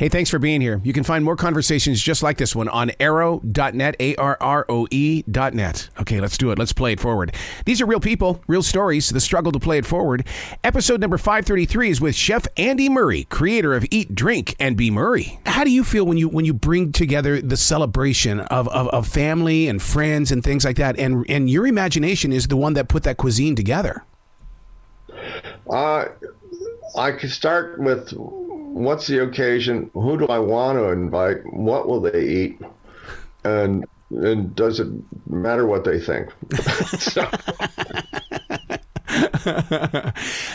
Hey, thanks for being here. You can find more conversations just like this one on arrow.net, ARROE.net. Okay, let's do it. Let's play it forward. These are real people, real stories, the struggle to play it forward. Episode number 533 is with Chef Andy Murray, creator of Eat, Drink, and Be Murray. How do you feel when you bring together the celebration of family and friends and things like that, and your imagination is the one that put that cuisine together? I could start with, what's the occasion? Who do I want to invite? What will they eat? And does it matter what they think?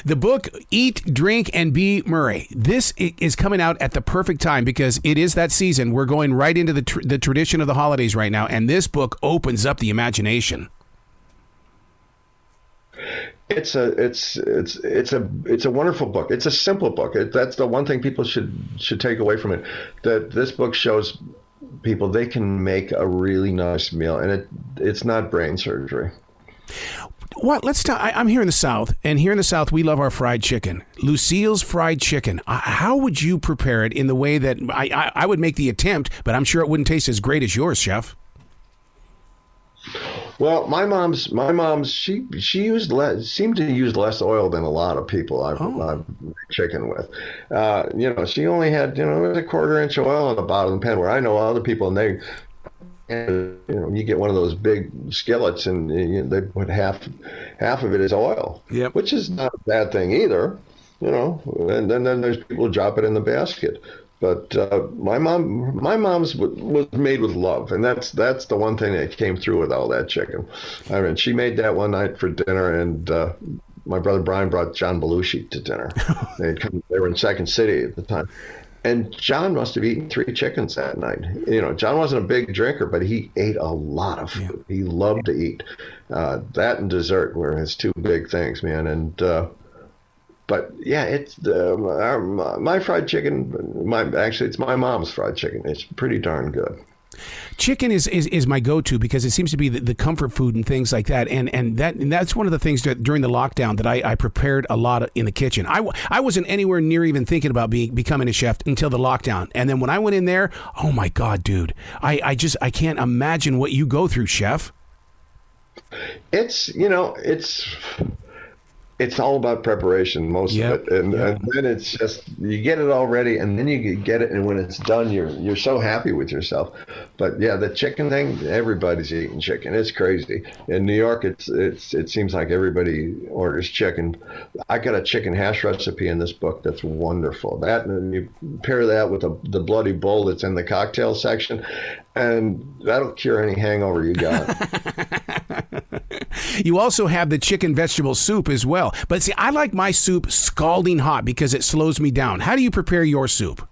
The book, Eat, Drink, and Be Murray. This is coming out at the perfect time because it is that season. We're going right into the tradition of the holidays right now, and this book opens up the imagination. It's a wonderful book. It's a simple book. That's the one thing people should take away from it. That this book shows people they can make a really nice meal, and it's not brain surgery. What? Let's talk. I'm here in the South, and here in the South, we love our fried chicken. Lucille's fried chicken. How would you prepare it in the way that I would make the attempt, but I'm sure it wouldn't taste as great as yours, Chef? Well, my mom's she seemed to use less oil than a lot of people I've made chicken with. She only had it was a 1/4 inch oil on the bottom of the pan. Where I know other people, and you get one of those big skillets, and they put half of it is oil. Yep. Which is not a bad thing either. And then there's people who drop it in the basket. But my mom's was made with love, and that's the one thing that came through with all that chicken. I mean, she made that one night for dinner, and my brother Brian brought John Belushi to dinner. They were in Second City at the time, and John must have eaten 3 chickens that night. John wasn't a big drinker, but he ate a lot of food. Yeah. He loved to eat. That and dessert were his 2 big things, man, and. But yeah, it's my fried chicken. It's my mom's fried chicken. It's pretty darn good. Chicken is my go-to because it seems to be the comfort food and things like that. And that's one of the things that during the lockdown that I prepared a lot in the kitchen. I wasn't anywhere near even thinking about becoming a chef until the lockdown. And then when I went in there, oh my God, dude, I can't imagine what you go through, Chef. It's all about preparation, most of it, and then it's just you get it all ready, and then you get it, and when it's done, you're so happy with yourself. But yeah, the chicken thing, everybody's eating chicken. It's crazy. In New York, it seems like everybody orders chicken. I got a chicken hash recipe in this book that's wonderful. That, and you pair that with the bloody bull that's in the cocktail section, and that'll cure any hangover you got. You also have the chicken vegetable soup as well. But see, I like my soup scalding hot because it slows me down. How do you prepare your soup?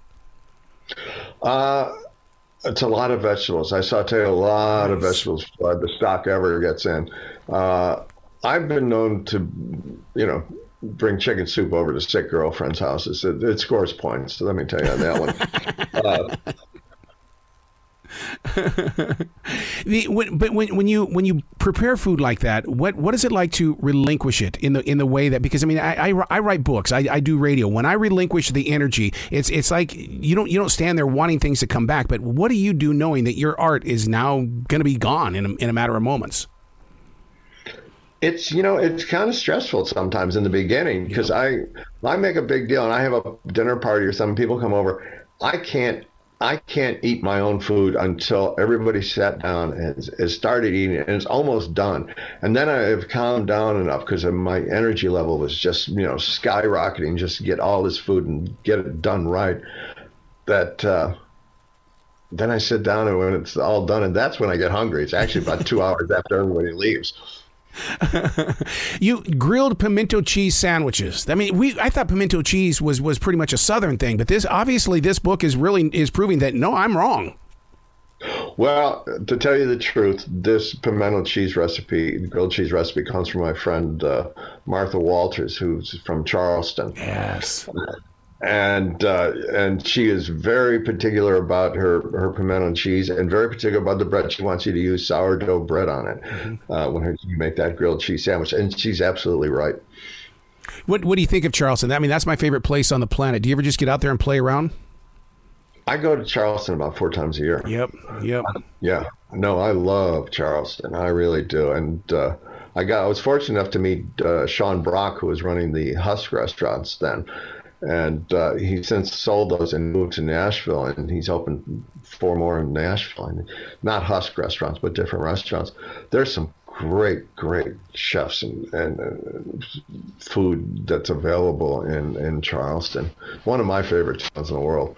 It's a lot of vegetables. I saute a lot of vegetables before the stock ever gets in. I've been known to, bring chicken soup over to sick girlfriends' houses. It scores points. So let me tell you on that one. But when you prepare food like that, what is it like to relinquish it in the way that, because I mean I write books, I do radio. When I relinquish the energy, it's like you don't stand there wanting things to come back. But what do you do knowing that your art is now going to be gone in a matter of moments? It's kind of stressful sometimes in the beginning because I make a big deal and I have a dinner party or something. People come over. I can't eat my own food until everybody sat down and has started eating it, and it's almost done. And then I have calmed down enough because my energy level was just, skyrocketing just to get all this food and get it done right. That then I sit down, and when it's all done, and that's when I get hungry. It's actually about 2 hours after everybody leaves. You grilled pimento cheese sandwiches. I mean, I thought pimento cheese was pretty much a Southern thing, but this book is proving that no, I'm wrong. Well, to tell you the truth, this pimento cheese recipe, grilled cheese recipe, comes from my friend Martha Walters, who's from Charleston. Yes. And she is very particular about her pimento cheese, and very particular about the bread. She wants you to use sourdough bread on it when you make that grilled cheese sandwich, and she's absolutely right. What do you think of Charleston? I mean, that's my favorite place on the planet. Do you ever just get out there and play around? I go to Charleston about 4 times a year. Yep. Yeah. No, I love Charleston. I really do. And I was fortunate enough to meet Sean Brock, who was running the Husk restaurants then. And he's since sold those and moved to Nashville, and he's opened 4 more in Nashville. And not Husk restaurants, but different restaurants. There's some great chefs and food that's available in Charleston. One of my favorite towns in the world.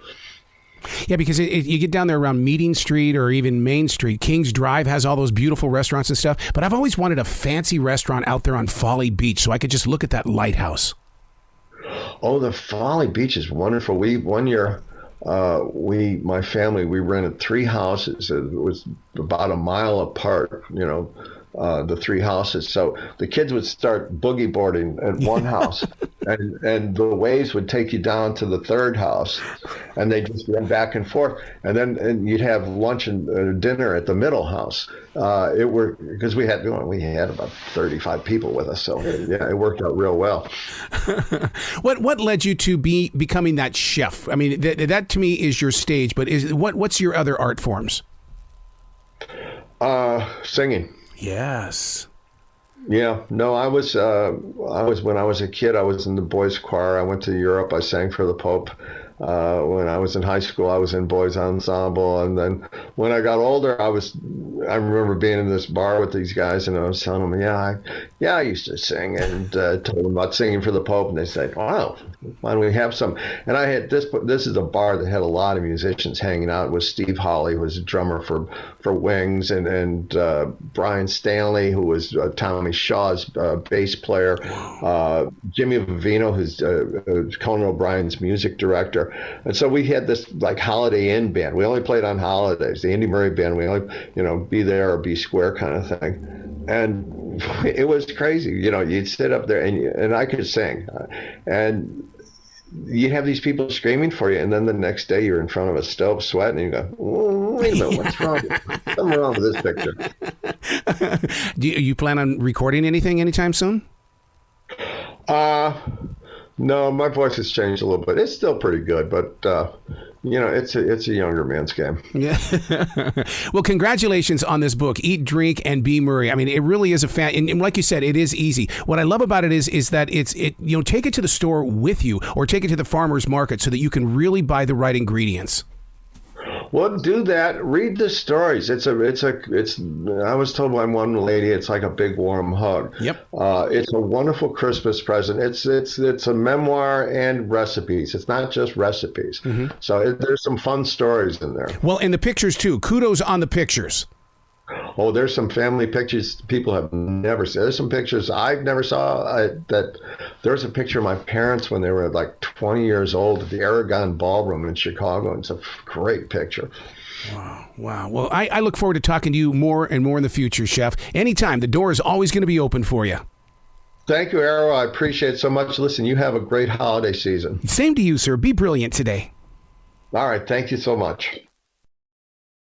Yeah, because you get down there around Meeting Street or even Main Street. Kings Drive has all those beautiful restaurants and stuff. But I've always wanted a fancy restaurant out there on Folly Beach so I could just look at that lighthouse. Oh, the Folly Beach is wonderful. One year, my family, we rented 3 houses. It was about a mile apart, the 3 houses. So the kids would start boogie boarding at one house, and the waves would take you down to the 3rd house, and they just went back and forth. And you'd have lunch and dinner at the middle house. Because we had about 35 people with us, so yeah, it worked out real well. What led you to becoming that chef? I mean, that to me is your stage, but what's your other art forms? Singing. Yes. Yeah. No, I was when I was a kid, I was in the boys choir. I went to Europe. I sang for the Pope. When I was in high school, I was in boys ensemble, and then when I got older, I remember being in this bar with these guys, and I was telling them, I used to sing, and told them about singing for the Pope, and they said, wow, why don't we have some? And I had this is a bar that had a lot of musicians hanging out. It was Steve Hawley, who was a drummer for Wings, and Brian Stanley, who was Tommy Shaw's bass player, Jimmy Vivino, who's Conan O'Brien's music director. And so we had this like Holiday Inn band. We only played on holidays. The Andy Murray band, we only, be there or be square kind of thing. And it was crazy. You'd sit up there and I could sing. And you have these people screaming for you, and then the next day you're in front of a stove sweating, and you go, wait a minute, what's wrong? Something wrong with this picture. Do you plan on recording anything anytime soon? No, my voice has changed a little bit. It's still pretty good, but it's a younger man's game. Yeah. Well, congratulations on this book, Eat, Drink, and Be Murray. I mean, it really is and like you said, it is easy. What I love about it is that take it to the store with you, or take it to the farmer's market so that you can really buy the right ingredients. Well, do that. Read the stories. I was told by one lady, it's like a big warm hug. Yep. It's a wonderful Christmas present. It's a memoir and recipes. It's not just recipes. Mm-hmm. So there's some fun stories in there. Well, and the pictures too. Kudos on the pictures. Oh, there's some family pictures people have never seen. There's some pictures I've never saw. There's a picture of my parents when they were like 20 years old at the Aragon Ballroom in Chicago. It's a great picture. Wow. Well, I look forward to talking to you more and more in the future, Chef. Anytime. The door is always going to be open for you. Thank you, Arrow. I appreciate it so much. Listen, you have a great holiday season. Same to you, sir. Be brilliant today. All right. Thank you so much.